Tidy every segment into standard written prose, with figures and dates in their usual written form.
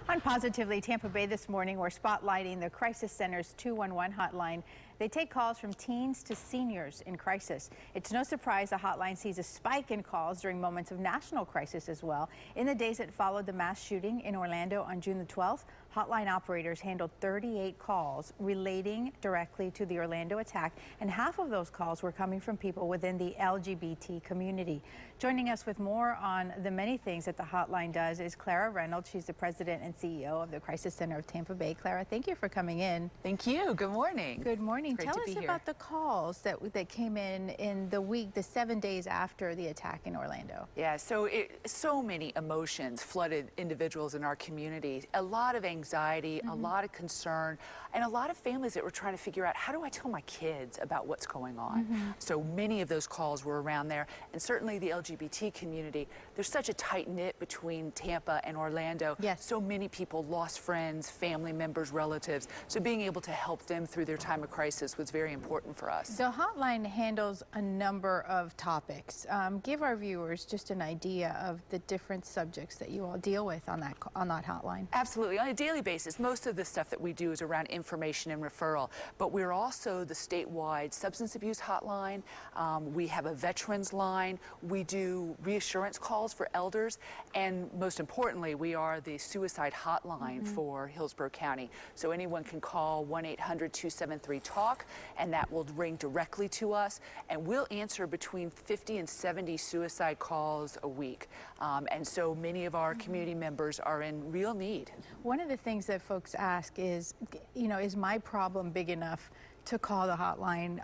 On Positively Tampa Bay this morning, we're spotlighting the Crisis Center's 211 hotline. They take calls from teens to seniors in crisis. It's no surprise the hotline sees a spike in calls during moments of national crisis as well. In the days that followed the mass shooting in Orlando on June the 12th, hotline operators handled 38 calls relating directly to the Orlando attack, and half of those calls were coming from people within the LGBT community. Joining us with more on the many things that the hotline does is Clara Reynolds. She's the president and CEO of the Crisis Center of Tampa Bay. Clara, thank you for coming in. Thank you. Good morning. Good morning. Great Tell to us be here. about the calls that came in the 7 days after the attack in Orlando. Yeah, so many emotions flooded individuals in our community. A lot of anxiety, a lot of concern, and a lot of families that were trying to figure out, how do I tell my kids about what's going on? So many of those calls were around there, and certainly the LGBT community. There's such a tight knit between Tampa and Orlando. Yes. So many people lost friends, family members, relatives. So being able to help them through their time of crisis was very important for us. The hotline handles a number of topics. Give our viewers just an idea of the different subjects that you all deal with on that hotline. Absolutely. On a daily basis, most of the stuff that we do is around information and referral, but we're also the statewide substance abuse hotline. We have a veterans line. We do reassurance calls for elders, and most importantly, we are the suicide hotline for Hillsborough County. So anyone can call 1-800-273-TALK, and that will ring directly to us, and we'll answer between 50 and 70 suicide calls a week. And so many of our community members are in real need. One of the things that folks ask is, is my problem big enough to call the hotline?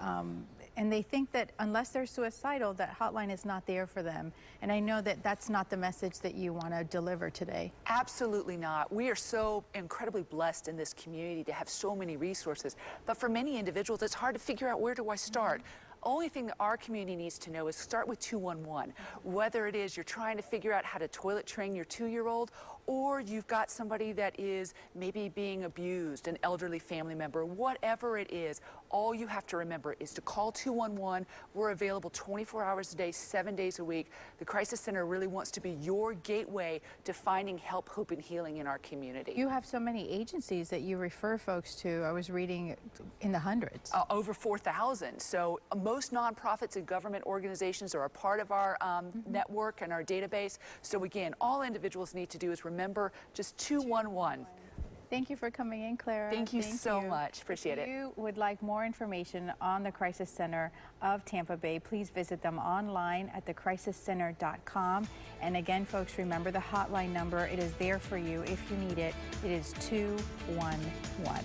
And they think that unless they're suicidal, that hotline is not there for them. And I know that that's not the message that you want to deliver today. Absolutely not. We are so incredibly blessed in this community to have so many resources. But for many individuals, it's hard to figure out, where do I start? Only thing that our community needs to know is start with 211. Whether it is you're trying to figure out how to toilet train your 2-year-old, or you've got somebody that is maybe being abused, an elderly family member, whatever it is, all you have to remember is to call 211. We're available 24 hours a day, 7 days a week. The Crisis Center really wants to be your gateway to finding help, hope, and healing in our community. You have so many agencies that you refer folks to. I was reading in the hundreds. Over 4,000. So most nonprofits and government organizations are a part of our network and our database. So again, all individuals need to do is remember just 211. Thank you for coming in, Clara. Thank you so much. Appreciate it. If you would like more information on the Crisis Center of Tampa Bay, please visit them online at thecrisiscenter.com. And again, folks, remember the hotline number. It is there for you if you need it. It is 211.